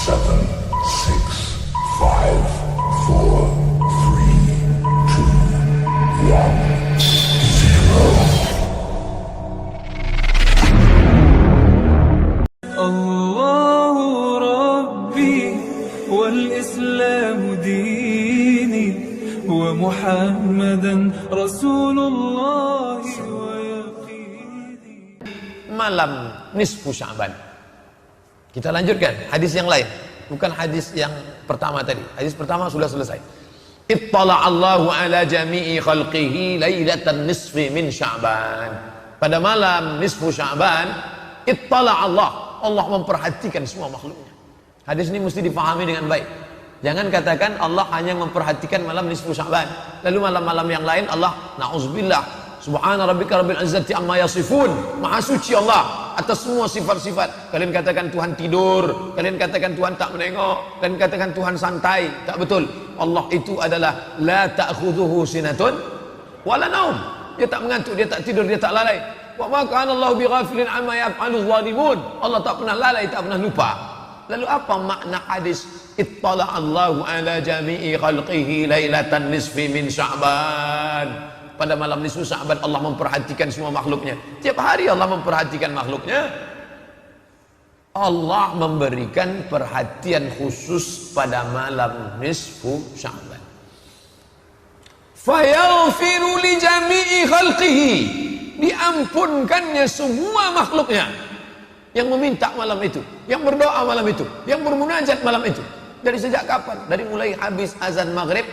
7, 6, 5, 4, 3, 2, 1, 0. الله ربي والإسلام ديني ومحمدا رسول الله ويقيني. Malam nisfu Sya'ban. Kita lanjutkan hadis yang lain, bukan hadis yang pertama tadi. Hadis pertama sudah selesai. Ittala'allahu ala jami'i khalqihi lailatan nisfi min Sya'ban. Pada malam nisfu Sya'ban, ittala'allah, Allah memperhatikan semua makhluknya. Hadis ini mesti difahami dengan baik. Jangan katakan Allah hanya memperhatikan malam nisfu Sya'ban, lalu malam-malam yang lain Allah, na'udzubillah, subhana rabbika rabbil izzati amma yasifun, maha suci Allah atas semua sifat-sifat. Kalian katakan Tuhan tidur, kalian katakan Tuhan tak menengok, kalian katakan Tuhan santai. Tak betul. Allah itu adalah la ta'khudhuhu sinatun wala naum. Dia tak mengantuk, dia tak tidur, dia tak lalai. Wa ma kana Allahu bighafilin amma yaf'alu zalimun. Allah tak pernah lalai, tak pernah lupa. Lalu apa makna hadis ittala'allahu ala jami'i khalqihi lailatan nisfi min Sya'ban? Pada malam nisfu Sya'ban Allah memperhatikan semua makhluknya. Tiap hari Allah memperhatikan makhluknya. Allah memberikan perhatian khusus pada malam nisfu Sya'ban. Fayaghfiru li jami'i khalqihi, diampunkannya semua makhluknya yang meminta malam itu, yang berdoa malam itu, yang bermunajat malam itu. Dari sejak kapan? Dari mulai habis azan maghrib.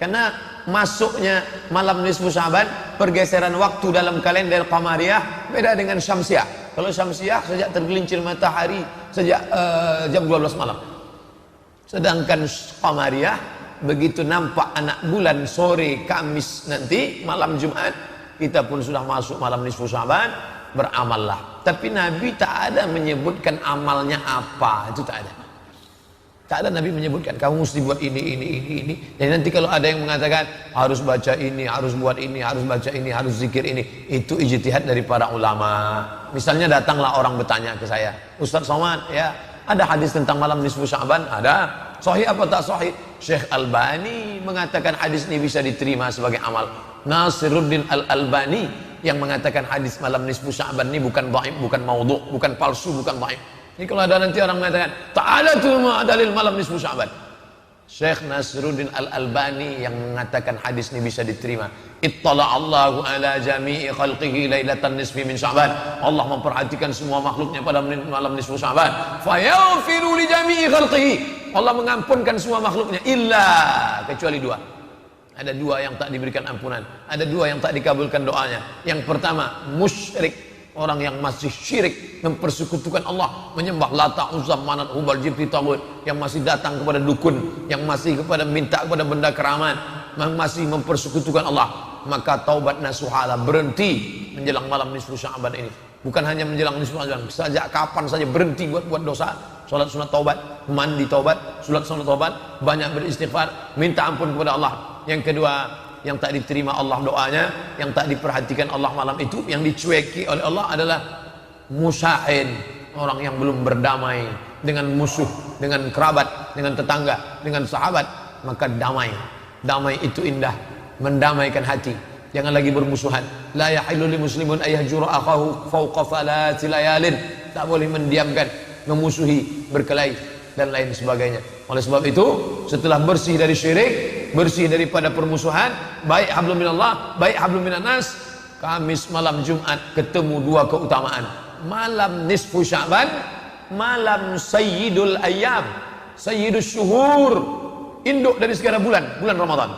Karena masuknya malam nisfu Sya'ban, pergeseran waktu dalam kalender Qamariyah beda dengan Syamsiyah. Kalau Syamsiyah sejak tergelincir matahari sejak jam 12 malam. Sedangkan Qamariyah begitu nampak anak bulan sore Kamis nanti malam Jumat, kita pun sudah masuk malam nisfu Sya'ban, beramallah. Tapi Nabi tak ada menyebutkan amalnya apa, itu tak ada. Tak ada Nabi menyebutkan kamu mesti buat ini. Jadi nanti kalau ada yang mengatakan harus baca ini, harus buat ini, harus baca ini, harus zikir ini, itu ijtihad dari para ulama. Misalnya datanglah orang bertanya ke saya, Ustaz Somad, ya ada hadis tentang malam nisfu Sya'ban? Ada. Sahih apa tak sahih? Syekh Albani mengatakan hadis ini bisa diterima sebagai amal. Nasiruddin Al-Albani yang mengatakan hadis malam nisfu Sya'ban ini bukan dhaif, bukan maudhu', bukan palsu, bukan dhaif. Ini kalau ada nanti orang mengatakan tak ada tuh dalil malam nisfu Sya'ban, Syekh Nasiruddin Al-Albani yang mengatakan hadis ini bisa diterima. Ittala'allahu ala jami'i khalqihi lailatan nisfi min Sya'ban. Allah memperhatikan semua makhluknya pada malam nisfu Sya'ban. Fayaghfiru li jami'i khalqihi, Allah mengampunkan semua makhluknya illa, kecuali dua. Ada dua yang tak diberikan ampunan, ada dua yang tak dikabulkan doanya. Yang pertama musyrik, orang yang masih syirik, mempersekutukan Allah, menyembah Lata, Uzza, Manat, Hubal, Jibti, Tagut, yang masih datang kepada dukun, yang masih kepada minta kepada benda keramat, yang masih mempersekutukan Allah. Maka taubat nasuhala, berhenti menjelang malam nisfu Sya'ban ini. Bukan hanya menjelang nisfu Sya'ban, sejak kapan saja berhenti buat dosa. Salat sunat taubat, mandi taubat, salat sunat taubat, banyak beristighfar, minta ampun kepada Allah. Yang kedua, yang tak diterima Allah doanya, yang tak diperhatikan Allah malam itu, yang dicueki oleh Allah adalah musya'in, orang yang belum berdamai dengan musuh, dengan kerabat, dengan tetangga, dengan sahabat. Maka damai itu indah, mendamaikan hati. Jangan lagi bermusuhan. La yahillu li muslimun ayyahjura akhahu fawqa thalathi layalin. Tak boleh mendiamkan, memusuhi, berkelahi dan lain sebagainya. Oleh sebab itu, setelah bersih dari syirik, bersih daripada permusuhan, baik hablum minallah, baik hablum minan nas, Kamis malam Jumat ketemu dua keutamaan. Malam nisfu Sya'ban, malam sayyidul ayyam, sayyidus syuhur, induk dari segala bulan, bulan Ramadan.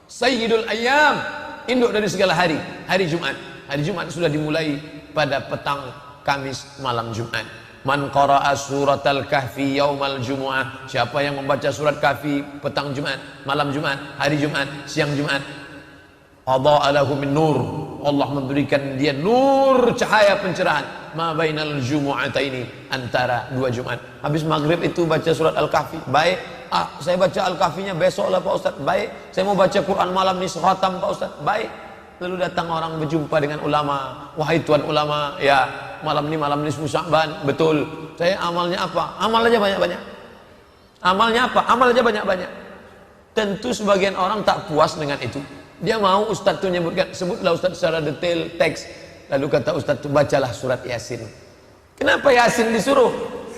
Sayyidul ayyam, induk dari segala hari, hari Jumat. Hari Jumat sudah dimulai pada petang Kamis malam Jumat. Man qara'a suratal kahfi yaumal jumu'ah, siapa yang membaca surat kahfi petang Jumat, malam Jumat, hari Jumat, siang Jumat, adha'a lahu min nur, Allah memberikan dia nur, cahaya pencerahan, ma bainal jumu'ataini, antara dua Jumat. Habis maghrib itu baca surat al-kahfi, baik. Saya baca al-kahfinya besok lah Pak Ustaz, baik. Saya mau baca Quran malam ni khatam Pak Ustaz, baik. Lalu datang orang berjumpa dengan ulama, wahai tuan ulama, ya malam ni nisfu Sya'ban, betul. Saya amalnya apa? Amal aja banyak-banyak. Amalnya apa? Amal aja banyak-banyak. Tentu sebagian orang tak puas dengan itu. Dia mau ustaz itu menyebutkan, sebutlah ustaz secara detail teks. Lalu kata ustaz itu, bacalah surat Yasin. Kenapa Yasin disuruh?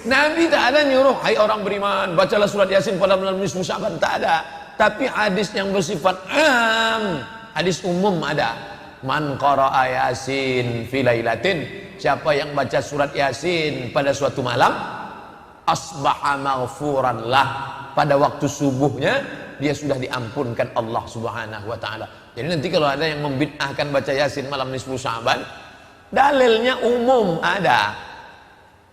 Nabi tak ada nyuruh, hai orang beriman, bacalah surat Yasin pada malam nisfu Sya'ban, tak ada. Tapi hadis yang bersifat hadis umum ada. Man qara'a Yasin fi lailatin, siapa yang baca surat Yasin pada suatu malam, asbaha maghfuran lah, pada waktu subuhnya dia sudah diampunkan Allah Subhanahu wa taala. Jadi nanti kalau ada yang membid'ahkan baca Yasin malam nisfu Sya'ban, dalilnya umum ada.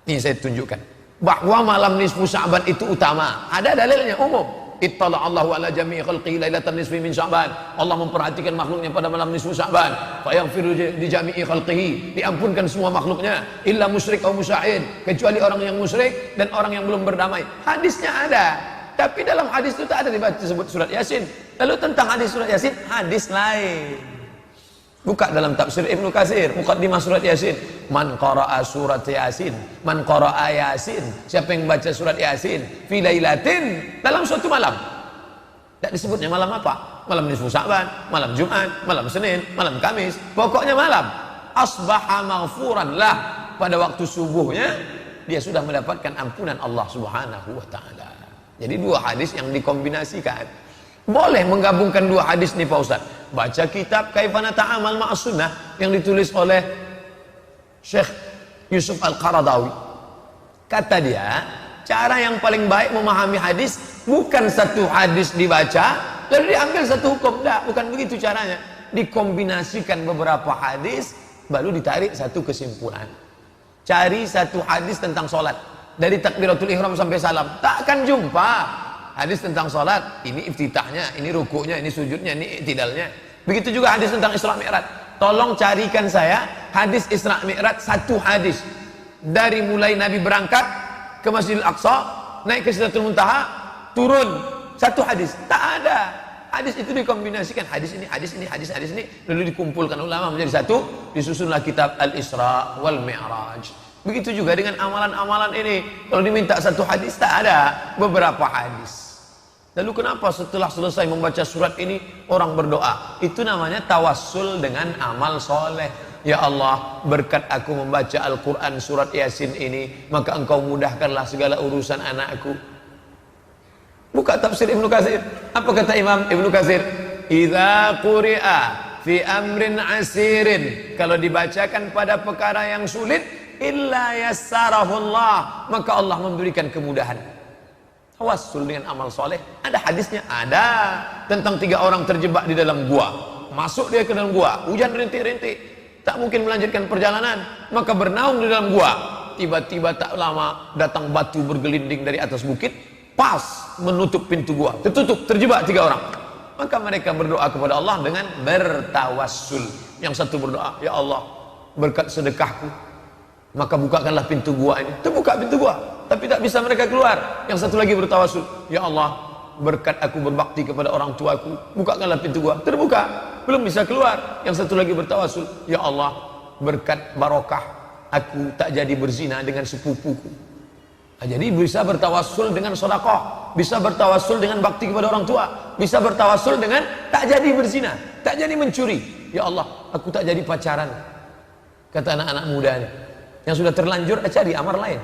Ini saya tunjukkan bahwa malam nisfu Sya'ban itu utama. Ada dalilnya umum. Ittala'allahu ala jami'i khalqihi lailatan nisfi min Sya'ban. Allah memperhatikan makhluknya pada malam nisfu Sya'ban. Fa yaghfiru li jami'i khalqihi, diampunkan semua makhluknya, illa musyrik atau musyahid, kecuali orang yang musyrik dan orang yang belum berdamai. Hadisnya ada. Tapi dalam hadis itu tak ada disebut surat Yasin. Lalu tentang hadis surat Yasin, hadis lain. Buka dalam tafsir Ibnu Katsir, muqaddimah surat Yasin. Man qara'a surat Yasin, man qara'a Yasin, siapa yang baca surat Yasin fi lailatin, dalam suatu malam. Tak disebutnya malam apa? Malam nisfu Sya'ban, malam Jumat, malam Senin, malam Kamis, pokoknya malam. Asbaha maghfuran lah, pada waktu subuhnya dia sudah mendapatkan ampunan Allah Subhanahu wa taala. Jadi dua hadis yang dikombinasikan. Boleh menggabungkan dua hadis nih Pak Ustaz. Baca kitab Kaifana Ta'amal Ma'as Sunnah yang ditulis oleh Syekh Yusuf Al-Qaradawi. Kata dia, cara yang paling baik memahami hadis bukan satu hadis dibaca lalu diambil satu hukum. Tidak, bukan begitu caranya. Dikombinasikan beberapa hadis baru ditarik satu kesimpulan. Cari satu hadis tentang sholat, dari takbiratul ihram sampai salam, tak akan jumpa hadis tentang sholat. Ini iftitahnya, ini rukuknya, ini sujudnya, ini iktidalnya. Begitu juga hadis tentang Isra Mi'raj. Tolong carikan saya hadis Isra Mi'raj, satu hadis dari mulai Nabi berangkat ke Masjidil Aqsa, naik ke Sidratul Muntaha, turun, satu hadis. Tak ada. Hadis itu dikombinasikan, hadis ini, hadis ini, hadis ini, lalu dikumpulkan ulama menjadi satu, disusunlah kitab Al-Isra wal Mi'raj. Begitu juga dengan amalan-amalan ini. Kalau diminta satu hadis, tak ada, beberapa hadis. Lalu kenapa setelah selesai membaca surat ini orang berdoa? Itu namanya tawassul dengan amal soleh. Ya Allah, berkat aku membaca Al-Quran surat Yasin ini, maka engkau mudahkanlah segala urusan anakku. Buka tafsir Ibnu Katsir. Apa kata Imam Ibnu Katsir? Idza quri'a fi amrin asirin, kalau dibacakan pada perkara yang sulit, illa yassarahullah, maka Allah memberikan kemudahan. Tawassul dengan amal soleh, ada hadisnya, ada tentang 3 orang terjebak di dalam gua. Masuk dia ke dalam gua, hujan rintik-rintik, tak mungkin melanjutkan perjalanan, maka bernaung di dalam gua. Tiba-tiba tak lama datang batu bergelinding dari atas bukit, pas menutup pintu gua, tertutup, terjebak 3 orang. Maka mereka berdoa kepada Allah dengan bertawassul. Yang satu berdoa, ya Allah, berkat sedekahku, maka bukakanlah pintu gua ini. Terbuka pintu gua, tapi tak bisa mereka keluar. Yang satu lagi bertawassul, ya Allah, berkat aku berbakti kepada orang tuaku, bukakanlah pintu gua. Terbuka, belum bisa keluar. Yang satu lagi bertawassul, ya Allah, berkat barokah aku tak jadi berzina dengan sepupuku. Nah, jadi bisa bertawassul dengan sedekah, bisa bertawassul dengan bakti kepada orang tua, bisa bertawassul dengan tak jadi berzina, tak jadi mencuri. Ya Allah, aku tak jadi pacaran. Kata anak-anak muda ini, yang sudah terlanjur, cari amar lain.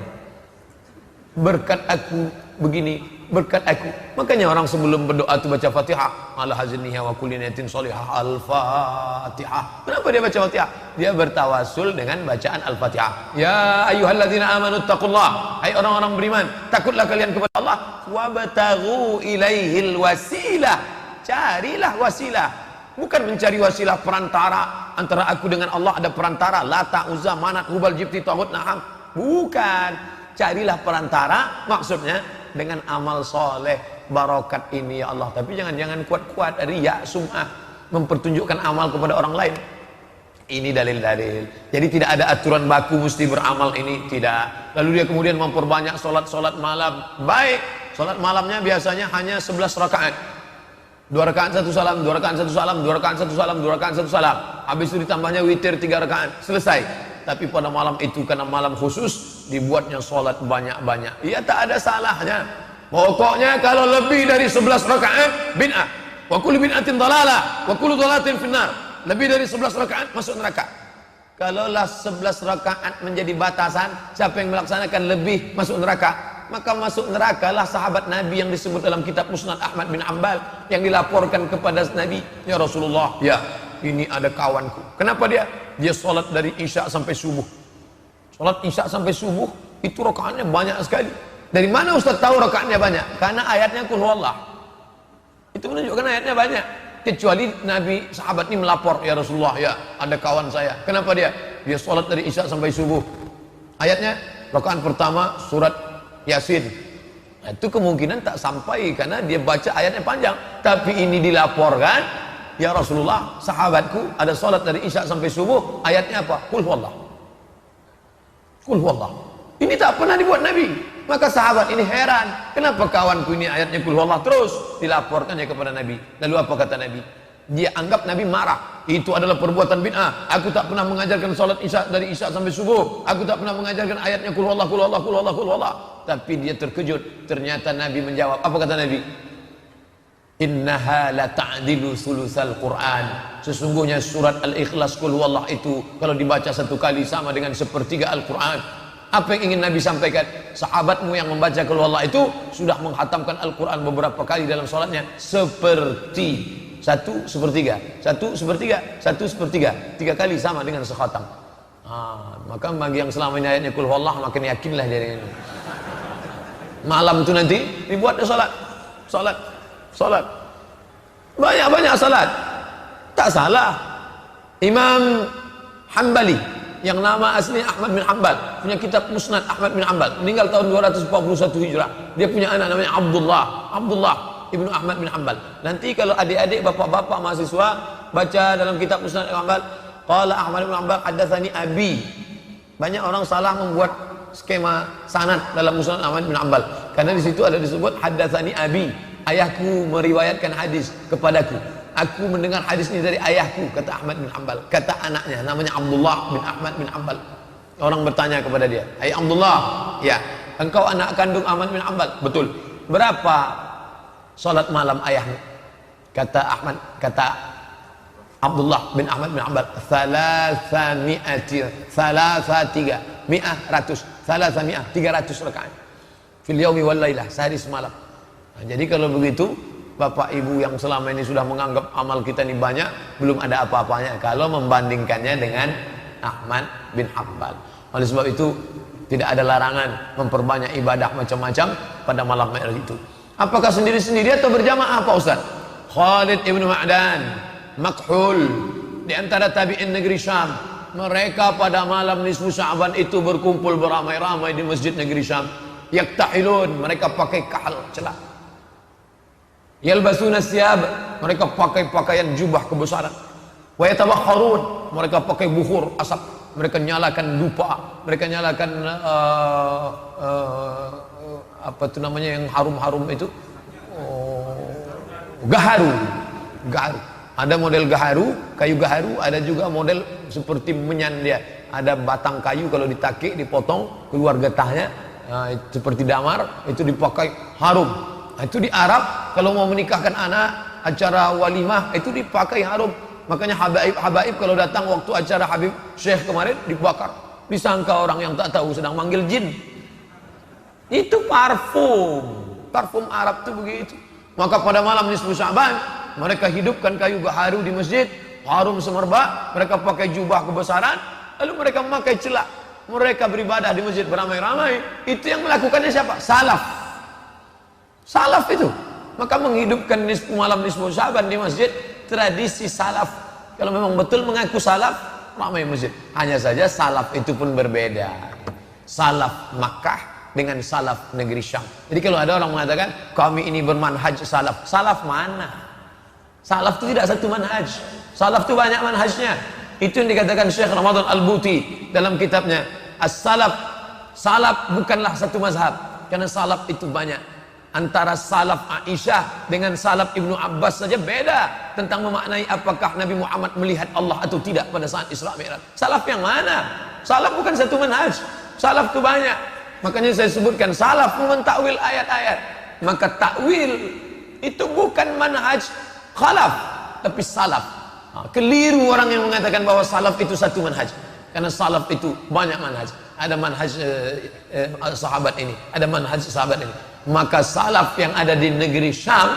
Berkat aku begini, berkat aku. Makanya orang sebelum berdoa itu baca Fatihah, ala hazniha wa kulli niyatin sholihah, Al-Fatihah. Kenapa dia baca Fatihah? Dia bertawassul dengan bacaan Al-Fatihah. Ya ayyuhalladzina amanu taqullah, hai orang-orang beriman, takutlah kalian kepada Allah, wabtaghu ilaihil wasilah, carilah wasilah. Bukan mencari wasilah perantara antara aku dengan Allah, ada perantara Lata, Uzza, Manat, Hubal, Jibti, Taghut, Naham. Bukan. Carilah perantara, maksudnya dengan amal soleh, barokat ini ya Allah. Tapi jangan kuat-kuat riya, sum'ah, mempertunjukkan amal kepada orang lain. Ini dalil-dalil. Jadi tidak ada aturan baku mesti beramal ini, tidak. Lalu dia kemudian memperbanyak solat malam. Baik, solat malamnya biasanya hanya 11 rakaat. 2 rakaat 1 salam, 2 rakaat 1 salam, 2 rakaat 1 salam, 2 rakaat 1 salam. Habis itu ditambahnya witir 3 rakaat, selesai. Tapi pada malam itu karena malam khusus, dibuatnya sholat banyak-banyak. Iya, tak ada salahnya. Pokoknya kalau lebih dari 11 rakaat bid'ah. Wa kullu bid'atin dhalalah, wa kullu dhalalatin finnar. Lebih dari 11 rakaat masuk neraka. Kalaulah 11 rakaat menjadi batasan, siapa yang melaksanakan lebih masuk neraka, maka masuk neraka lah sahabat Nabi yang disebut dalam kitab Musnad Ahmad bin Hanbal, yang dilaporkan kepada Nabi, ya Rasulullah, ya ini ada kawanku. Kenapa dia? Dia sholat dari Isya sampai subuh. Sholat Isya sampai subuh itu rakaatnya banyak sekali. Dari mana Ustaz tahu rakaatnya banyak? Karena ayatnya Qul Huwallah. Itu menunjukkan ayatnya banyak. Kecuali Nabi sahabat ini melapor, ya Rasulullah, ya ada kawan saya. Kenapa dia? Dia sholat dari Isya sampai subuh. Ayatnya rakaat pertama surat Yasin. Nah, itu kemungkinan tak sampai karena dia baca ayatnya panjang. Tapi ini dilaporkan, ya Rasulullah, sahabatku ada sholat dari Isya sampai subuh. Ayatnya apa? Qul Huwallah. Qul Huwallah. Ini tak pernah dibuat Nabi. Maka sahabat ini heran, kenapa kawanku ini ayatnya Qul Huwallah terus dilaporkannya kepada Nabi. Lalu apa kata Nabi? Dia anggap Nabi marah. Itu adalah perbuatan bid'ah. Aku tak pernah mengajarkan salat Isya dari Isya sampai subuh. Aku tak pernah mengajarkan ayatnya Qul Huwallah, Qul Huwallah, Qul Huwallah, Qul Huwallah. Tapi dia terkejut. Ternyata Nabi menjawab. Apa kata Nabi? Innaha la ta'dilu sulusal Quran. Sesungguhnya surat Al-Ikhlas Qul Huwallah itu kalau dibaca satu kali sama dengan sepertiga Al-Quran. Apa yang ingin Nabi sampaikan? Sahabatmu yang membaca Qul Huwallah itu sudah menghatamkan Al-Quran beberapa kali dalam sholatnya seperti satu sepertiga, satu sepertiga, satu sepertiga, 3 kali sama dengan sekhatam. Maka bagi yang selama ini ayatnya Qul Huwallah makin yakinlah dari ini. Malam itu nanti dibuat sholat, sholat, banyak salat. Tak salah. Imam Hanbali yang nama asli Ahmad bin Hanbal punya kitab Musnad Ahmad bin Hanbal, meninggal tahun 241 Hijrah. Dia punya anak namanya Abdullah ibnu Ahmad bin Hanbal. Nanti kalau adik-adik, bapak-bapak mahasiswa baca dalam kitab Musnad Hanbal, qala Ahmad bin Hanbal haddatsani abi. Banyak orang salah membuat skema sanad dalam Musnad Ahmad bin Hanbal karena di situ ada disebut haddatsani abi, ayahku meriwayatkan hadis kepadaku. Aku mendengar hadis ini dari ayahku, kata Ahmad bin Hanbal. Kata anaknya, namanya Abdullah bin Ahmad bin Hanbal. Orang bertanya kepada dia, "Hai Abdullah, ya, engkau anak kandung Ahmad bin Hanbal?" "Betul." "Berapa salat malam ayahmu?" Kata Abdullah bin Ahmad bin Hanbal, 300 rakaat. Fil yaumi wal lailah, sehari semalam. Nah, jadi kalau begitu, Bapak Ibu yang selama ini sudah menganggap amal kita ini banyak, belum ada apa-apanya kalau membandingkannya dengan Ahmad bin Hanbal. Oleh sebab itu tidak ada larangan memperbanyak ibadah macam-macam pada malam Mi'raj itu. Apakah sendiri-sendiri atau berjamaah Pak Ustaz? Khalid ibn Ma'dan, Makhul, di antara tabi'in negeri Syam, mereka pada malam nisfu Sya'ban itu berkumpul beramai-ramai di masjid negeri Syam. Yaktahilun, mereka pakai kahal celak. Yalbasuna siyab, mereka pakai pakaian jubah kebesaran. Wa yatabakharun, mereka pakai bukhur asap, mereka nyalakan dupa, mereka nyalakan apa itu namanya yang harum-harum itu, gaharu. Ada model gaharu, kayu gaharu, ada juga model seperti menyan dia. Ada batang kayu kalau ditakik, dipotong, keluar getahnya, seperti damar, itu dipakai harum. Itu di Arab kalau mau menikahkan anak, acara walimah itu dipakai harum. Makanya habaib kalau datang waktu acara Habib Syekh kemarin dibakar. Disangka orang yang tak tahu sedang manggil jin. Itu parfum Arab itu begitu. Maka pada malam nisfu Sya'ban mereka hidupkan kayu gaharu di masjid, harum semerbak, mereka pakai jubah kebesaran, lalu mereka memakai celak. Mereka beribadah di masjid beramai-ramai. Itu yang melakukannya siapa? Salaf itu. Maka menghidupkan malam nisfu Sya'ban di masjid, tradisi salaf. Kalau memang betul mengaku salaf, ramai masjid. Hanya saja salaf itu pun berbeda. Salaf Makkah dengan salaf negeri Syam. Jadi kalau ada orang mengatakan kami ini bermanhaj salaf, salaf mana? Salaf itu tidak satu manhaj. Salaf itu banyak manhajnya. Itu yang dikatakan Syekh Ramadan Al-Buti dalam kitabnya As-Salaf. Salaf bukanlah satu mazhab, karena salaf itu banyak. Antara salaf Aisyah dengan salaf Ibnu Abbas saja beda tentang memaknai apakah Nabi Muhammad melihat Allah atau tidak pada saat Isra Mi'raj. Salaf yang mana? Salaf bukan satu manhaj. Salaf itu banyak. Makanya saya sebutkan salaf mentakwil ayat-ayat. maka takwil itu bukan manhaj khalaf, tapi salaf. Keliru orang yang mengatakan bahwa salaf itu satu manhaj. Karena salaf itu banyak manhaj. Ada manhaj sahabat ini, ada manhaj sahabat ini. Maka salaf yang ada di negeri Syam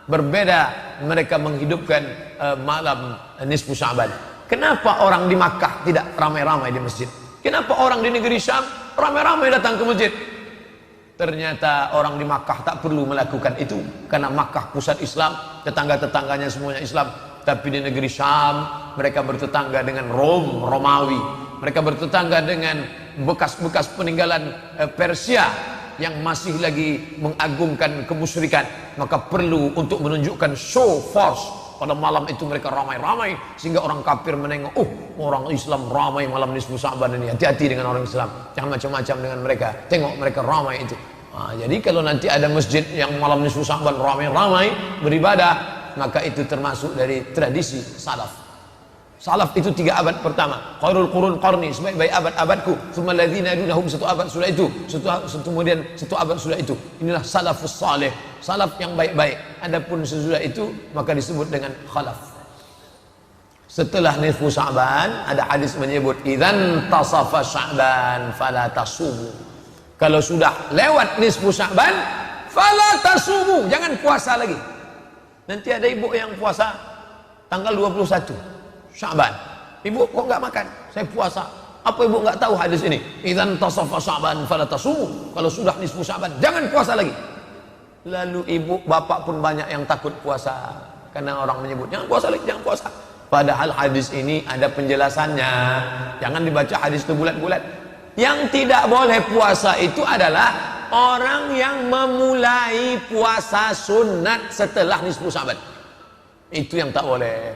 berbeda, mereka menghidupkan malam nisfu Sya'ban. Kenapa orang di Makkah tidak ramai-ramai di masjid? Kenapa orang di negeri Syam ramai-ramai datang ke masjid? Ternyata orang di Makkah tak perlu melakukan itu, karena Makkah pusat Islam, tetangga-tetangganya semuanya Islam. Tapi di negeri Syam mereka bertetangga dengan Romawi, mereka bertetangga dengan bekas-bekas peninggalan Persia yang masih lagi mengagungkan kemusyrikan. Maka perlu untuk menunjukkan show force. Pada malam itu mereka ramai-ramai sehingga orang kafir menengok, orang Islam ramai malam nisfu Sya'ban ini. Hati-hati dengan orang Islam, jangan macam-macam dengan mereka. Tengok mereka ramai itu. Jadi kalau nanti ada masjid yang malam nisfu Sya'ban ramai-ramai beribadah, maka itu termasuk dari tradisi salaf. Salaf itu 3 abad pertama. Khairul qurun qarni, sebaik-baik abad-abadku. Tsumma alladzina yadunahum, 1 abad sudah itu. Kemudian 1 abad sudah itu. Inilah salafus saleh, salaf yang baik-baik. Adapun sesudah itu maka disebut dengan khalaf. Setelah nisfu Sya'ban ada hadis menyebut idzan tasafa Sya'ban fala tasumu. Kalau sudah lewat nisfu Sya'ban fala tasumu, jangan puasa lagi. Nanti ada ibu yang puasa tanggal 21 Sya'ban. Ibu kok enggak makan? Saya puasa. Apa ibu enggak tahu hadis ini? Idzan tasafa Sya'ban fala tasumu. Kalau sudah nisfu Sya'ban jangan puasa lagi. Lalu ibu bapak pun banyak yang takut puasa, karena orang menyebut jangan puasa lagi, jangan puasa. Padahal hadis ini ada penjelasannya. Jangan dibaca hadis itu bulat-bulat. Yang tidak boleh puasa itu adalah orang yang memulai puasa sunat setelah nisfu Sya'ban. Itu yang tak boleh.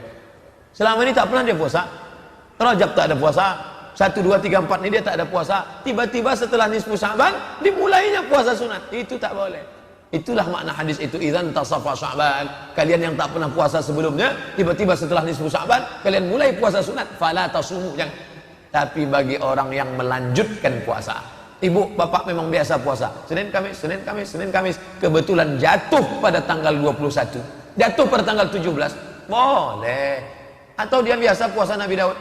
Selama ini tak pernah dia puasa. Rajab tak ada puasa, 1, 2, 3, 4 ini dia tak ada puasa. Tiba-tiba setelah nisfu Sya'ban dimulainya puasa sunat. Itu tak boleh. Itulah makna hadis itu, idzan tasafa Sya'ban. Kalian yang tak pernah puasa sebelumnya, tiba-tiba setelah nisfu Sya'ban kalian mulai puasa sunat, fala tasumu. Jangan. Tapi bagi orang yang melanjutkan puasa, ibu bapak memang biasa puasa Senin Kamis, kebetulan jatuh pada tanggal 21, jatuh pada tanggal 17, boleh. Atau dia biasa puasa Nabi Daud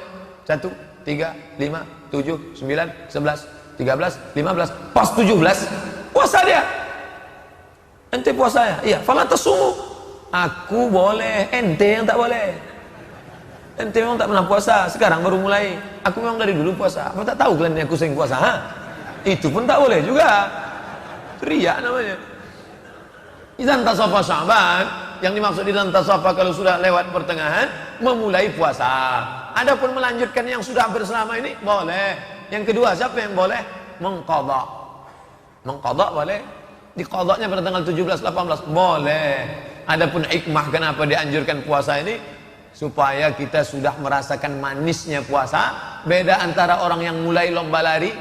1, 3, 5, 7, 9, 11, 13, 15, pas 17 puasa dia. Ente puasa ya? Iya, fala tasumu. Aku boleh, ente yang tak boleh. Ente memang tak pernah puasa, sekarang baru mulai. Aku memang dari dulu puasa. Apa tak tahu kalian aku sering puasa? Itu pun tak boleh juga. Riya namanya. Idzan tasafa Sya'ban, yang dimaksud idzan tasafa kalau sudah lewat pertengahan, memulai puasa. Adapun melanjutkan yang sudah bersama ini boleh. Yang kedua, siapa yang boleh? Mengqadha. Mengqadha boleh. Diqadhanya pada tanggal 17, 18 boleh. Adapun hikmah kenapa dianjurkan puasa ini, supaya kita sudah merasakan manisnya puasa. Beda antara orang yang mulai lomba lari,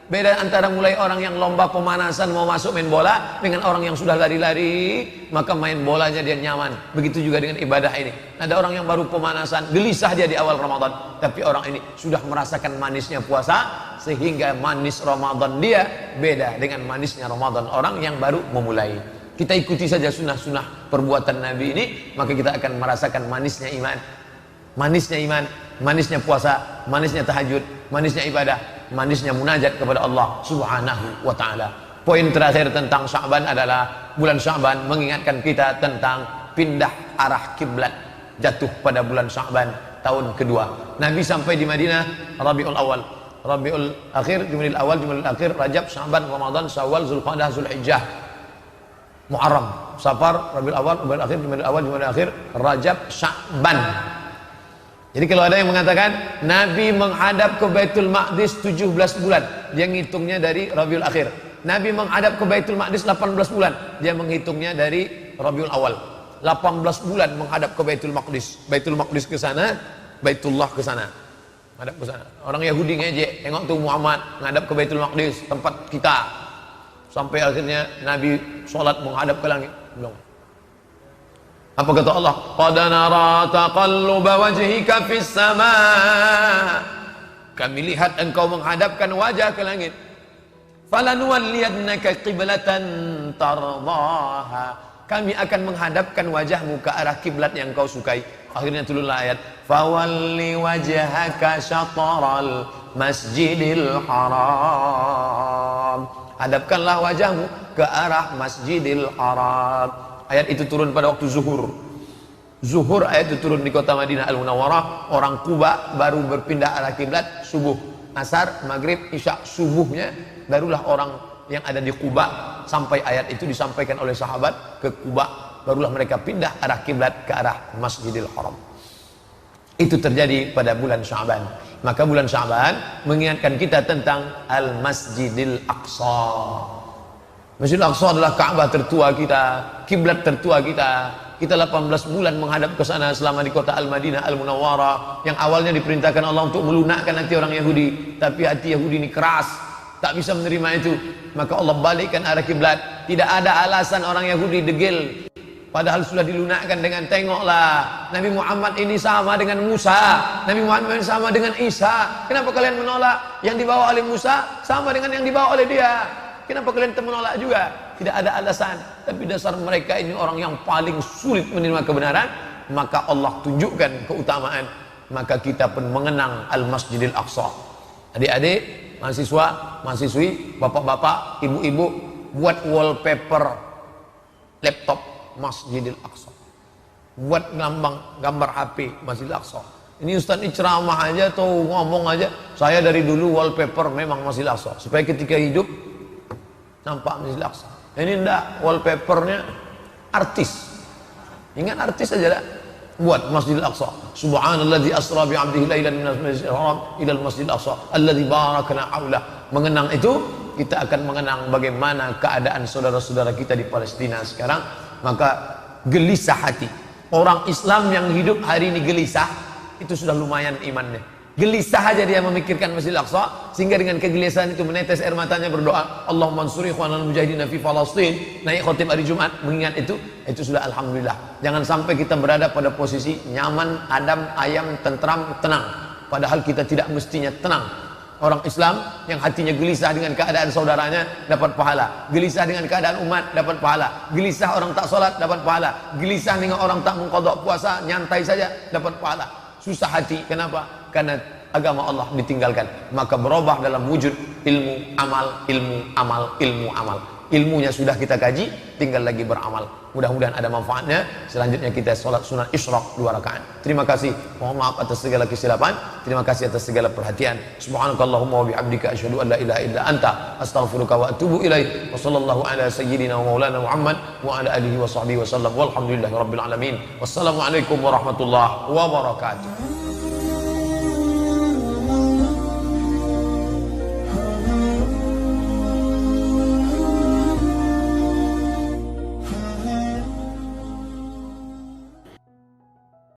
beda antara mulai orang yang lomba pemanasan mau masuk main bola dengan orang yang sudah lari-lari, maka main bolanya dia nyaman. Begitu juga dengan ibadah ini. Ada orang yang baru pemanasan, gelisah dia di awal Ramadan, tapi orang ini sudah merasakan manisnya puasa, sehingga manis Ramadan dia beda dengan manisnya Ramadan orang yang baru memulai. Kita ikuti saja sunnah-sunnah perbuatan Nabi ini, maka kita akan merasakan manisnya iman, manisnya puasa, manisnya tahajud, manisnya ibadah, manisnya munajat kepada Allah Subhanahu wa ta'ala. Poin terakhir tentang Sya'ban adalah bulan Sya'ban mengingatkan kita tentang pindah arah kiblat, jatuh pada bulan Sya'ban tahun kedua. Nabi sampai di Madinah Rabiul Awal, Rabiul Akhir, Jumadil Awal, Jumadil Akhir, Rajab, Sya'ban, Ramadan, Syawal, Zulqa'dah, Zulhijjah, Muharram, Safar, Rabiul Awal, Rabiul Akhir, Jumadil Awal, Jumadil Akhir, Rajab, Sya'ban. Jadi kalau ada yang mengatakan Nabi menghadap ke Baitul Maqdis 17 bulan, dia ngitungnya dari Rabiul Akhir. Nabi menghadap ke Baitul Maqdis 18 bulan, dia menghitungnya dari Rabiul Awal. 18 bulan menghadap ke Baitul Maqdis. Baitul Maqdis ke sana, Baitullah ke sana. Menghadap ke sana. Orang Yahudi ngejek, tengok tuh Muhammad menghadap ke Baitul Maqdis, tempat kita. Sampai akhirnya Nabi sholat menghadap ke langit. Belum. Apa kata Allah? Qad nara taqalluba wajhika fis sama. Kami lihat engkau menghadapkan wajah ke langit. Falanuwalliyannaka qiblatan tardaha. Kami akan menghadapkan wajahmu ke arah kiblat yang kau sukai. Akhirnya turunlah ayat, fawalli wajhaka syatral masjidil haram. Hadapkanlah wajahmu ke arah Masjidil Haram. Ayat itu turun pada waktu zuhur. Zuhur ayat itu turun di kota Madinah Al-Munawwarah. Orang Kuba baru berpindah arah kiblat subuh. Asar, maghrib, isya, subuhnya barulah orang yang ada di Kuba, sampai ayat itu disampaikan oleh sahabat ke Kuba, barulah mereka pindah arah kiblat ke arah Masjidil Haram. Itu terjadi pada bulan Sya'ban. Maka bulan Sya'ban mengingatkan kita tentang Al-Masjidil Aqsa. Masjidil Aqsa adalah Ka'bah tertua kita, kiblat tertua kita. Kita 18 bulan menghadap ke sana selama di kota Al-Madinah Al-Munawwarah, yang awalnya diperintahkan Allah untuk melunakkan hati orang Yahudi, tapi hati Yahudi ini keras, tak bisa menerima itu. Maka Allah balikkan arah kiblat. Tidak ada alasan orang Yahudi degil, padahal sudah dilunakkan dengan tengoklah Nabi Muhammad ini sama dengan Musa, Nabi Muhammad ini sama dengan Isa. Kenapa kalian menolak? Yang dibawa oleh Musa sama dengan yang dibawa oleh dia. Kenapa kalian menolak juga? Tidak ada alasan. Tapi dasar mereka ini orang yang paling sulit menerima kebenaran. Maka Allah tunjukkan keutamaan. Maka kita pun mengenang Al-Masjidil Aqsa. Adik-adik, mahasiswa, mahasiswi, bapak-bapak, ibu-ibu, buat wallpaper laptop Masjidil Aqsa. Buat gambar HP Masjidil Aqsa. Ini Ustaz ini ceramah aja atau ngomong aja. Saya dari dulu wallpaper memang Masjidil Aqsa, supaya ketika hidup nampak Masjidil Aqsa. Ini enggak, wallpapernya artis. Ingat artis aja dah. Buat Masjidil Aqsa. Subhanalladzi asra bi 'abdihi lailan minal masjidil haram ila al-masjidil aqsa alladzi barakna haulah. Mengenang itu, kita akan mengenang bagaimana keadaan saudara-saudara kita di Palestina sekarang. Maka gelisah hati. Orang Islam yang hidup hari ini gelisah, itu sudah lumayan imannya. Gelisah aja dia memikirkan Masjidil Aqsa, sehingga dengan kegelisahan itu menetes air matanya berdoa, Allahumma ansur ikhwanal mujahidin fi Falastin. Naik khotib hari Jumat mengingat itu sudah alhamdulillah. Jangan sampai kita berada pada posisi nyaman, adem, ayam, tentram, tenang. Padahal kita tidak mestinya tenang. Orang Islam yang hatinya gelisah dengan keadaan saudaranya dapat pahala. Gelisah dengan keadaan umat dapat pahala. Gelisah orang tak sholat dapat pahala. Gelisah dengan orang tak mengqadha puasa nyantai saja dapat pahala. Susah hati, kenapa? Karena agama Allah ditinggalkan. Maka berubah dalam wujud ilmu, amal, ilmu, amal, ilmu, amal. Ilmunya sudah kita kaji, tinggal lagi beramal. Mudah-mudahan ada manfaatnya. Selanjutnya kita sholat sunat isyraq 2 rakaat. Terima kasih. Mohon maaf atas segala kesilapan. Terima kasih atas segala perhatian. Subhanakallahumma wa bihamdika asyhadu an la ilaha illa anta astaghfiruka wa atubu ilaik. Wa sallallahu ala sayyidina wa maulana Muhammad wa ala alihi wa sahbihi wa sallam. Walhamdulillahirabbil alamin. Wassalamualaikum warahmatullahi wabarakatuh.